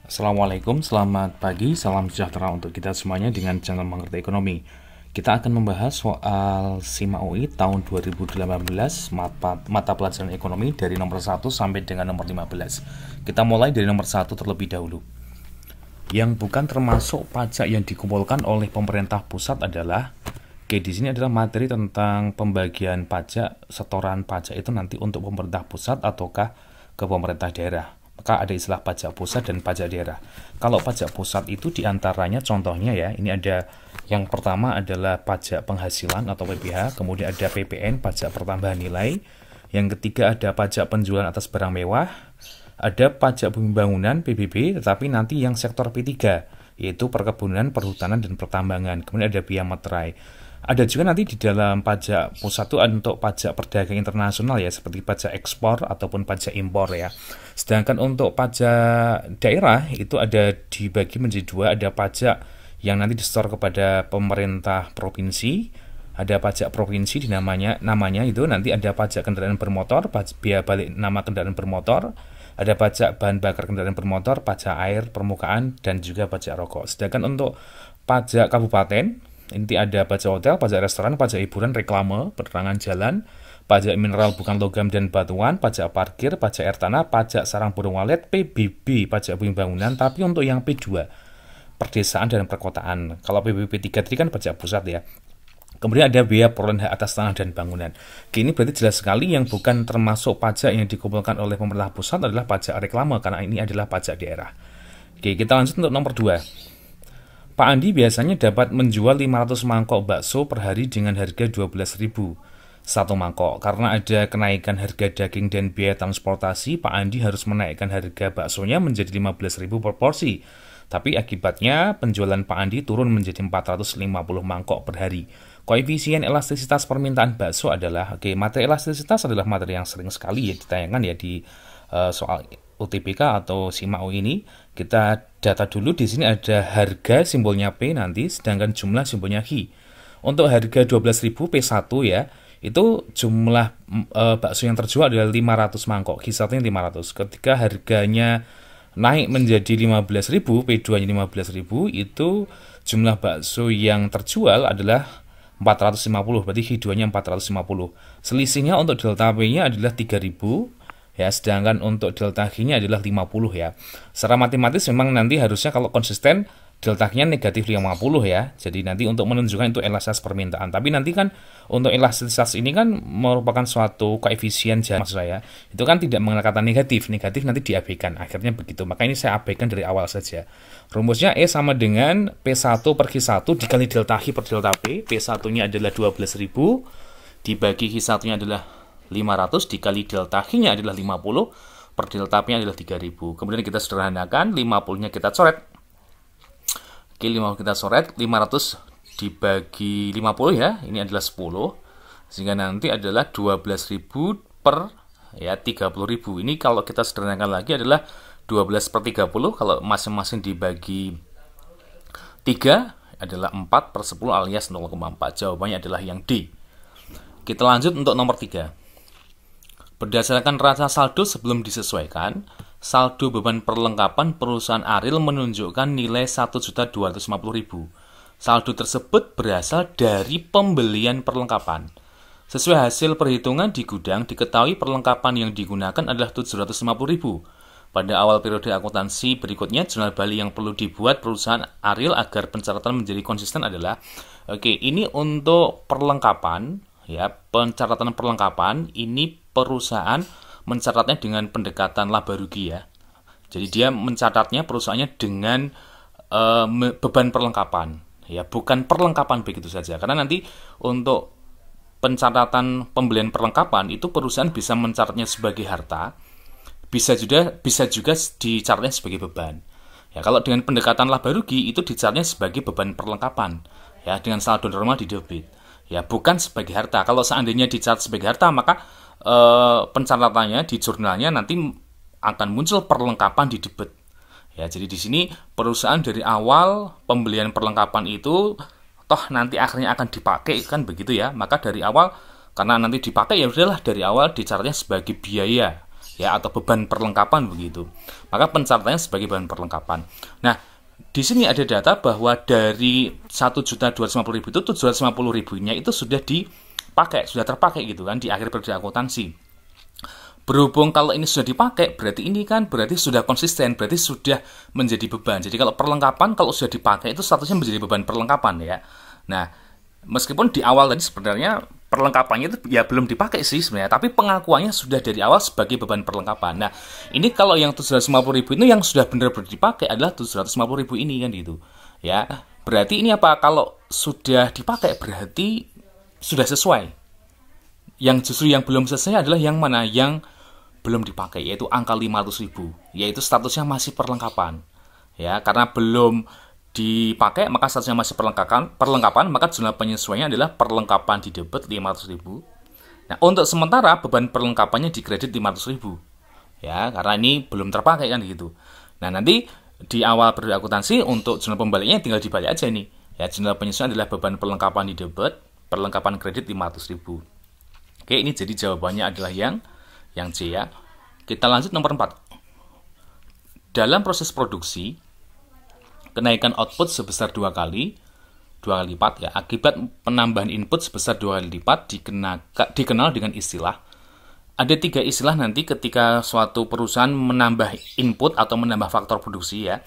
Assalamualaikum, selamat pagi, salam sejahtera untuk kita semuanya dengan channel Mengerti Ekonomi. Kita akan membahas soal SIMA UI tahun 2018 mata pelajaran ekonomi dari nomor 1 sampai dengan nomor 15. Kita mulai dari nomor 1 terlebih dahulu. Yang bukan termasuk pajak yang dikumpulkan oleh pemerintah pusat adalah di sini adalah materi tentang pembagian pajak, setoran pajak itu nanti untuk pemerintah pusat ataukah ke pemerintah daerah. Maka ada istilah pajak pusat dan pajak daerah. Kalau pajak pusat itu diantaranya contohnya ya, ini ada yang pertama adalah pajak penghasilan atau PPh, kemudian ada PPN, pajak pertambahan nilai, yang ketiga ada pajak penjualan atas barang mewah, ada pajak bumi bangunan PBB, tetapi nanti yang sektor P3, yaitu perkebunan, perhutanan, dan pertambangan, kemudian ada biaya materai. Ada juga nanti di dalam pajak pusat itu untuk pajak perdagangan internasional ya, seperti pajak ekspor ataupun pajak impor ya. Sedangkan untuk pajak daerah itu ada dibagi menjadi dua, ada pajak yang nanti disetor kepada pemerintah provinsi, ada pajak provinsi namanya itu nanti ada pajak kendaraan bermotor, biaya balik nama kendaraan bermotor, ada pajak bahan bakar kendaraan bermotor, pajak air permukaan, dan juga pajak rokok. Sedangkan untuk pajak kabupaten inti ada pajak hotel, pajak restoran, pajak hiburan, reklame, penerangan jalan, pajak mineral bukan logam dan batuan, pajak parkir, pajak air tanah, pajak sarang burung walet, PBB, pajak bumi bangunan. Tapi untuk yang P2, perdesaan dan perkotaan. Kalau PBB 3 tadi kan pajak pusat ya. Kemudian ada biaya perolehan hak atas tanah dan bangunan. Ini berarti jelas sekali yang bukan termasuk pajak yang dikumpulkan oleh pemerintah pusat adalah pajak reklame, karena ini adalah pajak daerah. Kita lanjut untuk nomor 2. Pak Andi biasanya dapat menjual 500 mangkok bakso per hari dengan harga 12.000 satu mangkok. Karena ada kenaikan harga daging dan biaya transportasi, Pak Andi harus menaikkan harga baksonya menjadi 15.000 per porsi. Tapi akibatnya penjualan Pak Andi turun menjadi 450 mangkok per hari. Koefisien elastisitas permintaan bakso adalah, materi elastisitas adalah materi yang sering sekali ya ditayangkan ya di soal UTBK atau SIMA UI ini. Kita data dulu, di sini ada harga simbolnya P nanti, sedangkan jumlah simbolnya H. Untuk harga 12.000 P1 ya, itu jumlah bakso yang terjual adalah 500 mangkok, H1-nya 500. Ketika harganya naik menjadi 15.000, P2-nya 15.000, itu jumlah bakso yang terjual adalah 450, berarti H2-nya 450. Selisihnya untuk delta P-nya adalah 3.000. Ya, sedangkan untuk delta G-nya adalah 50 ya. Secara matematis memang nanti harusnya kalau konsisten delta G-nya negatif 50 ya. Jadi nanti untuk menunjukkan itu elastisitas permintaan. Tapi nanti kan untuk elastisitas ini kan merupakan suatu koefisien maksud saya. Itu kan tidak mengenal kata negatif. Negatif nanti diabaikan. Akhirnya begitu. Maka ini saya abaikan dari awal saja. Rumusnya E sama dengan P1 per Q1 dikali delta H per delta P. P1-nya adalah 12.000 dibagi Q1-nya adalah 500 dikali delta H-nya adalah 50 per delta P-nya adalah 3000. Kemudian kita sederhanakan, 50-nya kita coret. 50 kita coret, 500 dibagi 50 ya, ini adalah 10. Sehingga nanti adalah 12.000 per ya 30.000. Ini kalau kita sederhanakan lagi adalah 12 per 30, kalau masing-masing dibagi 3 adalah 4 per 10 alias 0,4. Jawabannya adalah yang D. Kita lanjut untuk nomor 3. Berdasarkan raca saldo sebelum disesuaikan, saldo beban perlengkapan perusahaan Ariel menunjukkan nilai 1.250.000. Saldo tersebut berasal dari pembelian perlengkapan. Sesuai hasil perhitungan di gudang, diketahui perlengkapan yang digunakan adalah 750.000. Pada awal periode akuntansi berikutnya, jurnal Bali yang perlu dibuat perusahaan Ariel agar pencatatan menjadi konsisten adalah, ini untuk perlengkapan. Ya, pencatatan perlengkapan ini perusahaan mencatatnya dengan pendekatan laba rugi ya. Jadi dia mencatatnya perusahaannya dengan beban perlengkapan ya, bukan perlengkapan begitu saja. Karena nanti untuk pencatatan pembelian perlengkapan itu perusahaan bisa mencatatnya sebagai harta, bisa juga dicatatnya sebagai beban. Ya, kalau dengan pendekatan laba rugi itu dicatatnya sebagai beban perlengkapan ya, dengan saldo normal di debit. Ya, bukan sebagai harta. Kalau seandainya dicatat sebagai harta, maka pencatatannya di jurnalnya nanti akan muncul perlengkapan di debit. Ya, jadi di sini perusahaan dari awal pembelian perlengkapan itu toh nanti akhirnya akan dipakai kan begitu ya. Maka dari awal karena nanti dipakai ya udahlah dari awal dicatatnya sebagai biaya ya, atau beban perlengkapan begitu. Maka pencatatannya sebagai bahan perlengkapan. Nah, di sini ada data bahwa dari 1.250.000 itu 750.000-nya itu sudah dipakai, sudah terpakai gitu kan di akhir periode akuntansi. Berhubung kalau ini sudah dipakai, berarti ini kan berarti sudah konsisten, berarti sudah menjadi beban. Jadi kalau perlengkapan kalau sudah dipakai itu statusnya menjadi beban perlengkapan ya. Nah, meskipun di awal tadi sebenarnya perlengkapannya itu ya belum dipakai sih sebenarnya, tapi pengakuannya sudah dari awal sebagai beban perlengkapan. Nah, ini kalau yang 750.000 itu yang sudah benar-benar dipakai adalah 750.000 ini kan gitu. Ya, berarti ini apa? Kalau sudah dipakai berarti sudah sesuai. Yang justru yang belum selesai adalah yang mana? Yang belum dipakai, yaitu angka 500.000, yaitu statusnya masih perlengkapan. Ya, karena belum dipakai maka statusnya masih perlengkapan, maka jumlah penyesuaiannya adalah perlengkapan di debit 500.000. Nah, untuk sementara beban perlengkapannya di kredit 500.000. Ya, karena ini belum terpakai kan gitu. Nah, nanti di awal periode akuntansi untuk jumlah pembaliknya tinggal dibalik aja nih. Ya, jumlah penyesuaian adalah beban perlengkapan di debit, perlengkapan kredit 500.000. Oke, ini jadi jawabannya adalah yang C ya. Kita lanjut nomor 4. Dalam proses produksi, kenaikan output sebesar 2 kali lipat ya, akibat penambahan input sebesar 2 kali lipat dikenal dengan istilah. Ada 3 istilah nanti ketika suatu perusahaan menambah input atau menambah faktor produksi ya.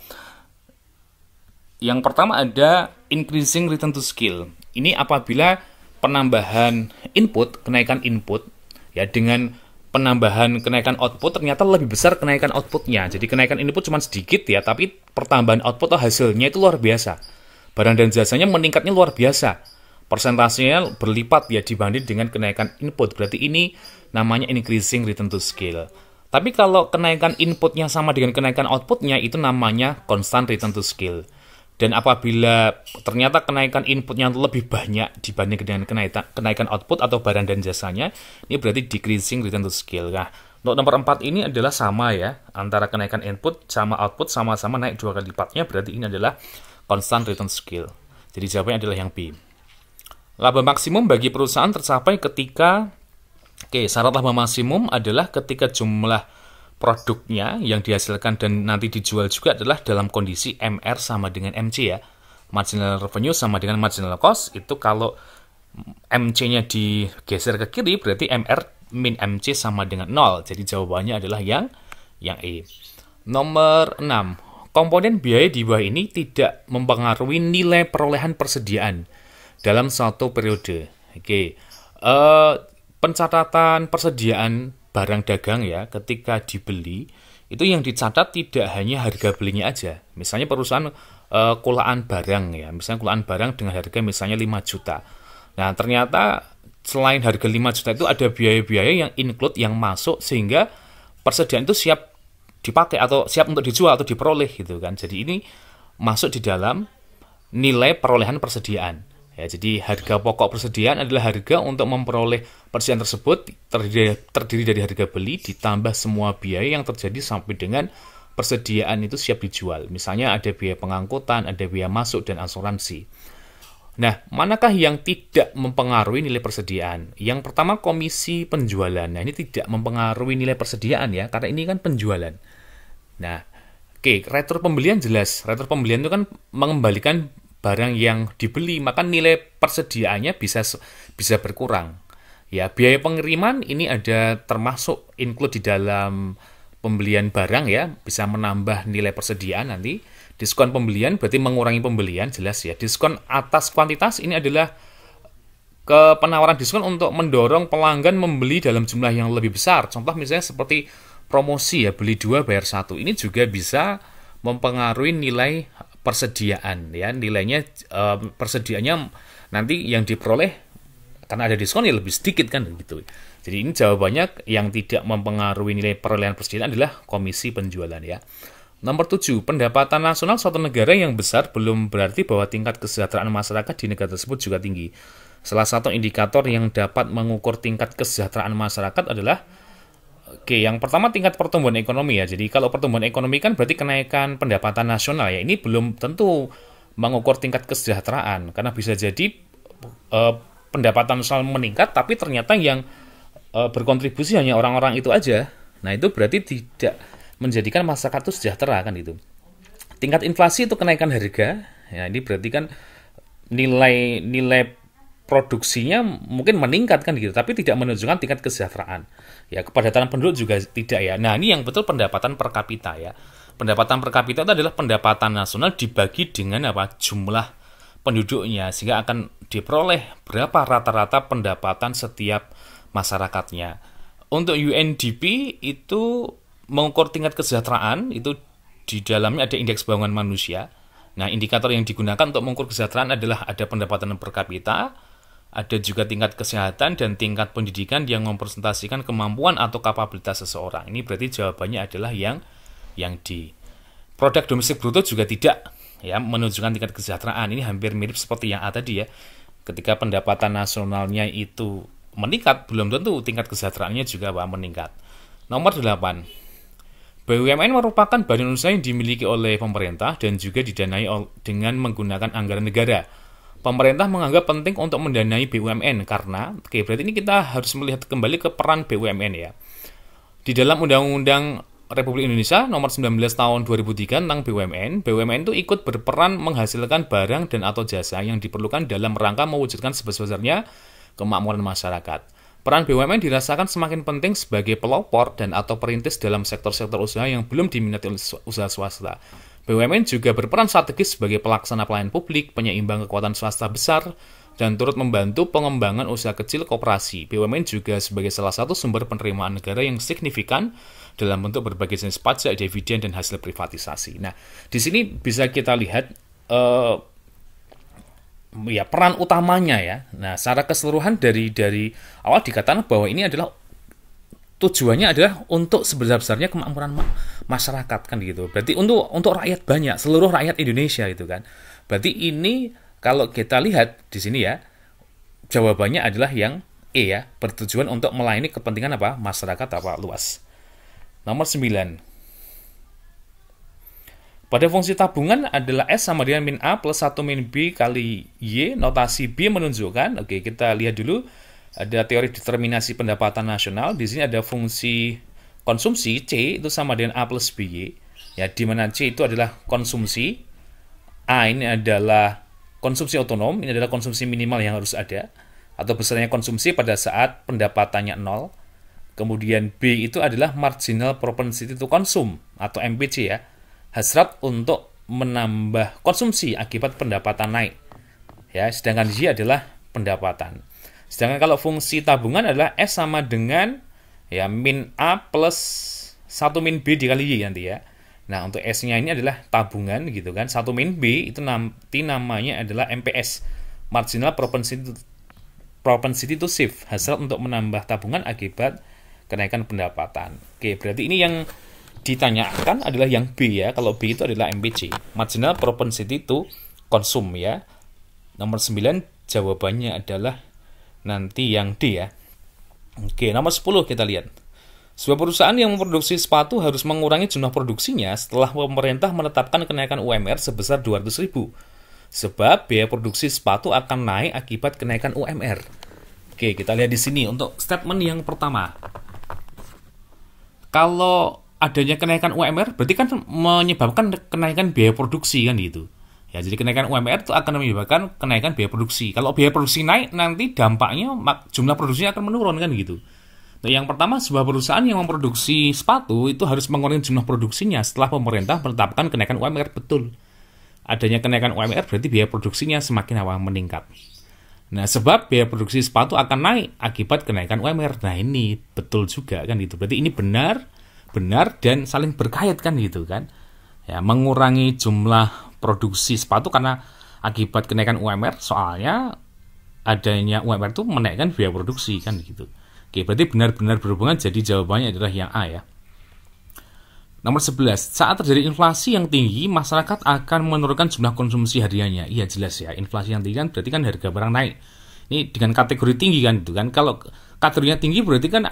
Yang pertama ada increasing return to scale. Ini apabila penambahan input, kenaikan input ya dengan penambahan kenaikan output ternyata lebih besar kenaikan outputnya. Jadi kenaikan input cuma sedikit ya, tapi pertambahan output atau hasilnya itu luar biasa. Barang dan jasanya meningkatnya luar biasa. Persentasenya berlipat ya dibanding dengan kenaikan input. Berarti ini namanya increasing return to scale. Tapi kalau kenaikan inputnya sama dengan kenaikan outputnya, itu namanya constant return to scale. Dan apabila ternyata kenaikan inputnya lebih banyak dibanding dengan kenaikan output atau barang dan jasanya, ini berarti decreasing return to scale. Nah, untuk nomor 4 ini adalah sama ya, antara kenaikan input sama output sama-sama naik 2 kali lipatnya, berarti ini adalah constant return to scale. Jadi jawabannya adalah yang B. Laba maksimum bagi perusahaan tercapai ketika, syarat laba maksimum adalah ketika jumlah produknya yang dihasilkan dan nanti dijual juga adalah dalam kondisi MR sama dengan MC ya. Marginal revenue sama dengan marginal cost. Itu kalau MC-nya digeser ke kiri berarti MR min MC sama dengan 0. Jadi jawabannya adalah yang E. Nomor 6. Komponen biaya di bawah ini tidak mempengaruhi nilai perolehan persediaan dalam suatu periode. Pencatatan persediaan barang dagang ya, ketika dibeli itu yang dicatat tidak hanya harga belinya aja. Misalnya perusahaan kulaan barang ya, misalnya kulaan barang dengan harga misalnya 5 juta. Nah, ternyata selain harga 5 juta itu ada biaya-biaya yang include, yang masuk sehingga persediaan itu siap dipakai atau siap untuk dijual atau diperoleh gitu kan. Jadi ini masuk di dalam nilai perolehan persediaan. Ya, jadi harga pokok persediaan adalah harga untuk memperoleh persediaan tersebut terdiri dari harga beli ditambah semua biaya yang terjadi sampai dengan persediaan itu siap dijual. Misalnya ada biaya pengangkutan, ada biaya masuk, dan asuransi. Nah, manakah yang tidak mempengaruhi nilai persediaan? Yang pertama komisi penjualan. Nah, ini tidak mempengaruhi nilai persediaan ya, karena ini kan penjualan. Nah, retur pembelian jelas. Retur pembelian itu kan mengembalikan barang yang dibeli, maka nilai persediaannya bisa berkurang. Ya, biaya pengiriman ini ada termasuk include di dalam pembelian barang ya, bisa menambah nilai persediaan nanti. Diskon pembelian berarti mengurangi pembelian, jelas ya. Diskon atas kuantitas ini adalah penawaran diskon untuk mendorong pelanggan membeli dalam jumlah yang lebih besar. Contoh misalnya seperti promosi ya, beli 2 bayar 1. Ini juga bisa mempengaruhi nilai persediaan ya, nilainya persediaannya nanti yang diperoleh karena ada diskon ya lebih sedikit kan gitu. Jadi ini jawabannya yang tidak mempengaruhi nilai perolehan persediaan adalah komisi penjualan ya. Nomor 7, pendapatan nasional suatu negara yang besar belum berarti bahwa tingkat kesejahteraan masyarakat di negara tersebut juga tinggi. Salah satu indikator yang dapat mengukur tingkat kesejahteraan masyarakat adalah yang pertama tingkat pertumbuhan ekonomi ya. Jadi kalau pertumbuhan ekonomi kan berarti kenaikan pendapatan nasional ya. Ini belum tentu mengukur tingkat kesejahteraan karena bisa jadi pendapatan nasional meningkat tapi ternyata yang berkontribusi hanya orang-orang itu aja Nah, itu berarti tidak menjadikan masyarakat itu sejahtera kan itu. Tingkat inflasi itu kenaikan harga, ya ini berarti kan nilai produksinya mungkin meningkat kan gitu, tapi tidak menunjukkan tingkat kesejahteraan. Ya, kepadatan penduduk juga tidak ya. Nah, ini yang betul pendapatan per kapita ya. Pendapatan per kapita itu adalah pendapatan nasional dibagi dengan apa? Jumlah penduduknya, sehingga akan diperoleh berapa rata-rata pendapatan setiap masyarakatnya. Untuk UNDP itu mengukur tingkat kesejahteraan, itu di dalamnya ada indeks pembangunan manusia. Nah, indikator yang digunakan untuk mengukur kesejahteraan adalah ada pendapatan per kapita, ada juga tingkat kesehatan dan tingkat pendidikan yang mempresentasikan kemampuan atau kapabilitas seseorang. Ini berarti jawabannya adalah yang di produk domestik bruto juga tidak ya menunjukkan tingkat kesejahteraan. Ini hampir mirip seperti yang A tadi ya. Ketika pendapatan nasionalnya itu meningkat, belum tentu tingkat kesejahteraannya juga meningkat. Nomor 8. BUMN merupakan badan usaha yang dimiliki oleh pemerintah dan juga didanai dengan menggunakan anggaran negara. Pemerintah menganggap penting untuk mendanai BUMN karena, berarti ini kita harus melihat kembali ke peran BUMN ya. Di dalam Undang-Undang Republik Indonesia nomor 19 tahun 2003 tentang BUMN, BUMN itu ikut berperan menghasilkan barang dan atau jasa yang diperlukan dalam rangka mewujudkan sebesar-besarnya kemakmuran masyarakat. Peran BUMN dirasakan semakin penting sebagai pelopor dan atau perintis dalam sektor-sektor usaha yang belum diminati oleh usaha swasta. BUMN juga berperan strategis sebagai pelaksana pelayanan publik, penyeimbang kekuatan swasta besar, dan turut membantu pengembangan usaha kecil koperasi. BUMN juga sebagai salah satu sumber penerimaan negara yang signifikan dalam bentuk berbagai jenis pajak, dividen, dan hasil privatisasi. Nah, di sini bisa kita lihat ya peran utamanya ya. Nah, secara keseluruhan dari awal dikatakan bahwa ini adalah tujuannya adalah untuk sebesar-besarnya kemakmuran masyarakat kan gitu. Berarti untuk rakyat banyak, seluruh rakyat Indonesia itu kan. Berarti ini kalau kita lihat di sini ya, jawabannya adalah yang E ya, bertujuan untuk melayani kepentingan apa? Masyarakat luas. Nomor 9. Pada fungsi tabungan adalah S sama dengan min A plus 1 min B kali Y. Notasi B menunjukkan, oke kita lihat dulu, ada teori determinasi pendapatan nasional. Di sini ada fungsi konsumsi, C itu sama dengan A plus BY. Ya, di mana C itu adalah konsumsi, A ini adalah konsumsi otonom, ini adalah konsumsi minimal yang harus ada, atau besarnya konsumsi pada saat pendapatannya 0. Kemudian B itu adalah marginal propensity to consume, atau MPC ya. Hasrat untuk menambah konsumsi akibat pendapatan naik. Ya, sedangkan Y adalah pendapatan. Sedangkan kalau fungsi tabungan adalah S sama dengan ya min A plus 1 min B dikali Y nanti ya. Nah, untuk S-nya ini adalah tabungan gitu kan. 1 min B itu nanti namanya adalah MPS. Marginal propensity to save. Hasrat untuk menambah tabungan akibat kenaikan pendapatan. Oke, berarti ini yang ditanyakan adalah yang B ya. Kalau B itu adalah MPC, marginal propensity to consume ya. Nomor 9 jawabannya adalah nanti yang D ya. Oke, nomor 10 kita lihat. Sebuah perusahaan yang memproduksi sepatu harus mengurangi jumlah produksinya setelah pemerintah menetapkan kenaikan UMR sebesar 200.000. Sebab biaya produksi sepatu akan naik akibat kenaikan UMR. Oke, kita lihat di sini untuk statement yang pertama. Kalau adanya kenaikan UMR berarti kan menyebabkan kenaikan biaya produksi kan gitu. Ya, jadi kenaikan UMR itu akan menyebabkan kenaikan biaya produksi. Kalau biaya produksi naik nanti dampaknya jumlah produksinya akan menurun kan gitu. Nah, yang pertama, sebuah perusahaan yang memproduksi sepatu itu harus mengurangi jumlah produksinya setelah pemerintah menetapkan kenaikan UMR. Betul. Adanya kenaikan UMR berarti biaya produksinya semakin meningkat. Nah, sebab biaya produksi sepatu akan naik akibat kenaikan UMR. Nah, ini betul juga kan gitu. Berarti ini benar dan saling berkait kan gitu kan. Ya, mengurangi jumlah produksi sepatu karena akibat kenaikan UMR, soalnya adanya UMR itu menaikkan biaya produksi kan gitu. Oke, berarti benar-benar berhubungan, jadi jawabannya adalah yang A ya. Nomor 11, saat terjadi inflasi yang tinggi, masyarakat akan menurunkan jumlah konsumsi hariannya. Iya jelas ya, inflasi yang tinggi kan berarti kan harga barang naik. Ini dengan kategori tinggi kan itu kan. Kalau kategorinya tinggi berarti kan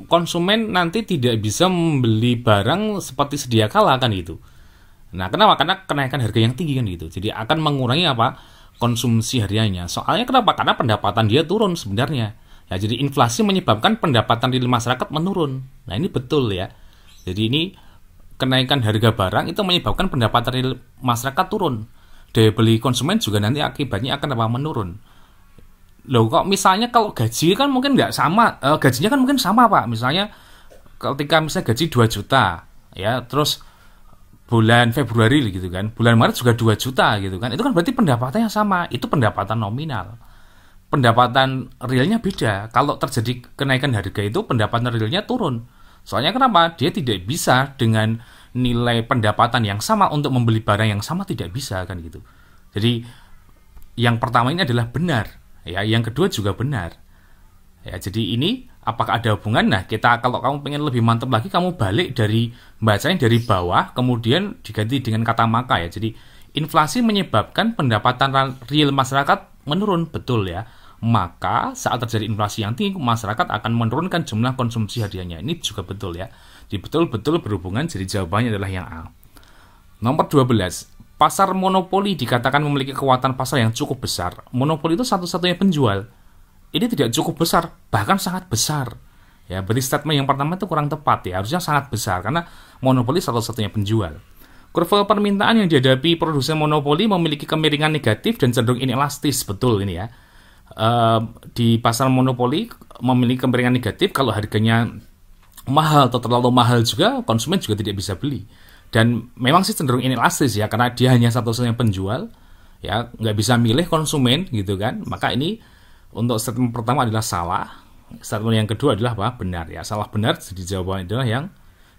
konsumen nanti tidak bisa membeli barang seperti sedia kala kan gitu. Nah, kenapa? Karena kenaikan harga yang tinggi kan gitu. Jadi akan mengurangi konsumsi hariannya. Soalnya kenapa? Karena pendapatan dia turun sebenarnya. Ya, jadi inflasi menyebabkan pendapatan real masyarakat menurun. Nah, ini betul ya. Jadi ini kenaikan harga barang itu menyebabkan pendapatan real masyarakat turun. Daya beli konsumen juga nanti akibatnya akan menurun. Loh, kok misalnya kalau gaji kan mungkin nggak sama, gajinya kan mungkin sama Pak. Misalnya ketika misalnya gaji 2 juta, ya, terus bulan Februari gitu kan, bulan Maret juga 2 juta gitu kan, itu kan berarti pendapatannya sama, itu pendapatan nominal. Pendapatan realnya beda. Kalau terjadi kenaikan harga itu pendapatan realnya turun. Soalnya kenapa? Dia tidak bisa dengan nilai pendapatan yang sama untuk membeli barang yang sama, tidak bisa kan gitu. Jadi yang pertama ini adalah benar, ya, yang kedua juga benar. Ya, jadi ini apakah ada hubungan? Nah, kita kalau kamu pengen lebih mantap lagi, kamu balik dari bacanya dari bawah, kemudian diganti dengan kata maka ya. Jadi inflasi menyebabkan pendapatan real masyarakat menurun, betul ya. Maka saat terjadi inflasi yang tinggi, masyarakat akan menurunkan jumlah konsumsi hariannya. Ini juga betul ya. Jadi betul-betul berhubungan, jadi jawabannya adalah yang A. Nomor 12. Pasar monopoli dikatakan memiliki kekuatan pasar yang cukup besar. Monopoli itu satu-satunya penjual. Ini tidak cukup besar, bahkan sangat besar. Ya, berarti statement yang pertama itu kurang tepat ya. Harusnya sangat besar karena monopoli satu-satunya penjual. Kurva permintaan yang dihadapi produsen monopoli memiliki kemiringan negatif dan cenderung inelastis. Betul ini ya. Di pasar monopoli memiliki kemiringan negatif. Kalau harganya mahal atau terlalu mahal juga, konsumen juga tidak bisa beli. Dan memang sih cenderung inelastis ya, karena dia hanya satu-satunya penjual, ya, nggak bisa milih konsumen gitu kan. Maka ini untuk statement pertama adalah salah. Statement yang kedua adalah apa? Benar ya. Salah benar, jadi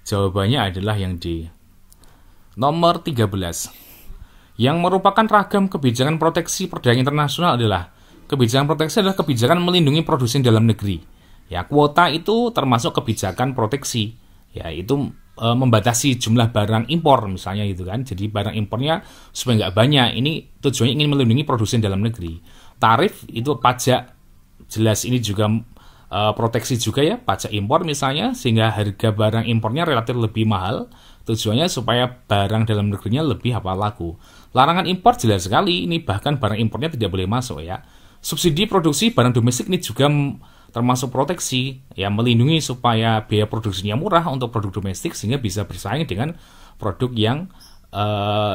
jawabannya adalah yang D. Nomor 13. Yang merupakan ragam kebijakan proteksi perdagangan internasional adalah kebijakan proteksi adalah kebijakan melindungi produsen dalam negeri. Ya, kuota itu termasuk kebijakan proteksi. Ya, itu membatasi jumlah barang impor misalnya gitu kan. Jadi barang impornya supaya nggak banyak. Ini tujuannya ingin melindungi produsen dalam negeri. Tarif itu pajak, jelas ini juga proteksi juga ya, pajak impor misalnya, sehingga harga barang impornya relatif lebih mahal. Tujuannya supaya barang dalam negerinya lebih laku. Larangan impor jelas sekali, ini bahkan barang impornya tidak boleh masuk ya. Subsidi produksi barang domestik ini juga termasuk proteksi, ya, melindungi supaya biaya produksinya murah untuk produk domestik sehingga bisa bersaing dengan produk yang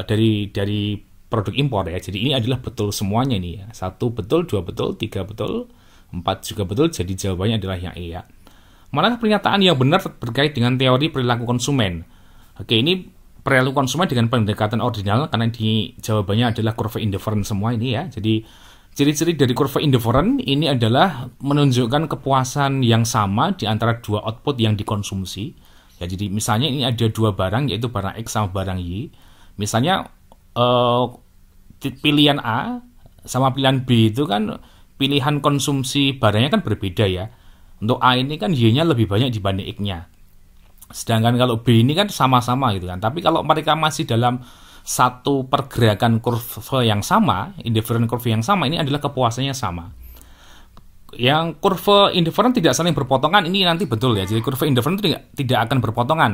dari produk impor ya. Jadi ini adalah betul semuanya nih ya. 1 betul, 2 betul, 3 betul, 4 juga betul. Jadi jawabannya adalah yang E ya. Manakah pernyataan yang benar terkait dengan teori perilaku konsumen? Oke, ini perilaku konsumen dengan pendekatan ordinal karena di jawabannya adalah kurva indifferent semua ini ya. Jadi ciri-ciri dari kurva indifferent ini adalah menunjukkan kepuasan yang sama di antara dua output yang dikonsumsi. Ya, jadi misalnya ini ada dua barang, yaitu barang X sama barang Y. Misalnya pilihan A sama pilihan B itu kan pilihan konsumsi barangnya kan berbeda ya. Untuk A ini kan Y-nya lebih banyak dibanding X-nya. Sedangkan kalau B ini kan sama-sama gitu kan. Tapi kalau mereka masih dalam satu pergerakan kurva yang sama, indifferent curve yang sama, ini adalah kepuasannya sama. Yang kurva indifferent tidak saling berpotongan, ini nanti betul ya. Jadi kurva indifferent itu tidak akan berpotongan,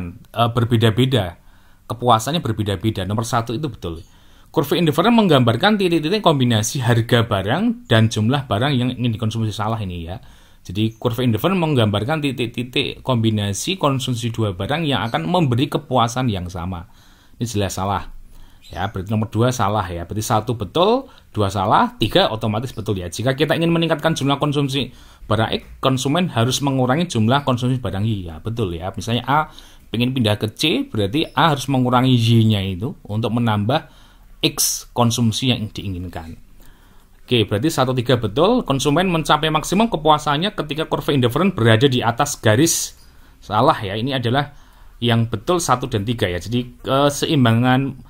berbeda-beda. Kepuasannya berbeda-beda. Nomor 1 itu betul. Kurva indifferent menggambarkan titik-titik kombinasi harga barang dan jumlah barang yang ingin dikonsumsi. Salah ini ya. Jadi kurva indifferent menggambarkan titik-titik kombinasi konsumsi dua barang yang akan memberi kepuasan yang sama. Ini jelas salah. Ya, berarti nomor 2 salah ya. Berarti 1 betul, 2 salah, 3 otomatis betul ya. Jika kita ingin meningkatkan jumlah konsumsi barang X, konsumen harus mengurangi jumlah konsumsi barang Y. Ya, betul ya. Misalnya A ingin pindah ke C, berarti A harus mengurangi Y-nya itu untuk menambah X konsumsi yang diinginkan. Oke, berarti 1, 3 betul. Konsumen mencapai maksimum kepuasannya ketika kurva indifferent berada di atas garis. Salah ya. Ini adalah yang betul 1 dan 3 ya. Jadi keseimbangan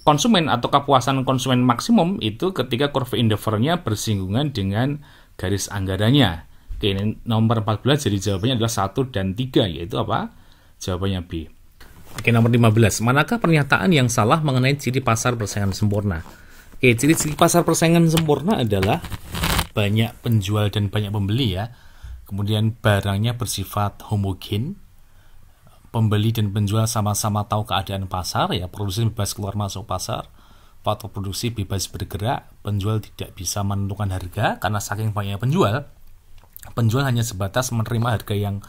konsumen atau kepuasan konsumen maksimum itu ketika kurva indifferentnya bersinggungan dengan garis anggarannya. Oke, ini nomor 14, jadi jawabannya adalah 1 dan 3, yaitu apa? Jawabannya B. Oke, nomor 15. Manakah pernyataan yang salah mengenai ciri pasar persaingan sempurna? Oke, ciri-ciri pasar persaingan sempurna adalah banyak penjual dan banyak pembeli ya. Kemudian barangnya bersifat homogen. Pembeli dan penjual sama-sama tahu keadaan pasar ya, produsen bebas keluar masuk pasar, faktor produksi bebas bergerak, penjual tidak bisa menentukan harga karena saking banyaknya penjual. Penjual hanya sebatas menerima harga yang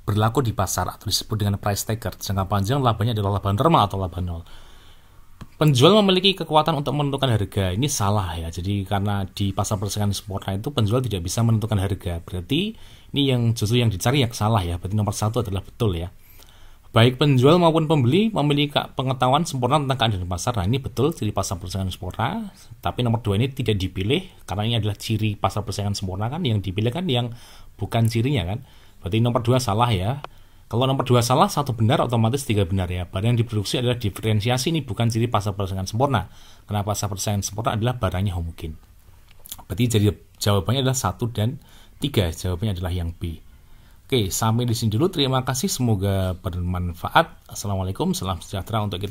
berlaku di pasar atau disebut dengan price taker. Jangka panjang labanya adalah laba normal atau laba nol. Penjual memiliki kekuatan untuk menentukan harga. Ini salah ya. Jadi karena di pasar persaingan sempurna itu penjual tidak bisa menentukan harga. Berarti ini yang justru yang dicari yang salah ya. Berarti nomor 1 adalah betul ya. Baik penjual maupun pembeli memiliki pengetahuan sempurna tentang keadaan pasar. Nah, ini betul ciri pasar persaingan sempurna. Tapi nomor 2 ini tidak dipilih karena ini adalah ciri pasar persaingan sempurna kan. Yang dipilih kan yang bukan cirinya kan. Berarti nomor 2 salah ya. Kalau nomor 2 salah, 1 benar, otomatis 3 benar ya. Barang yang diproduksi adalah diferensiasi, ini bukan ciri pasar persaingan sempurna. Karena pasar persaingan sempurna adalah barangnya homogen. Berarti jadi jawabannya adalah 1 dan 3. Jawabannya adalah yang B. Oke, sampai di sini dulu. Terima kasih, semoga bermanfaat. Assalamualaikum, salam sejahtera untuk kita.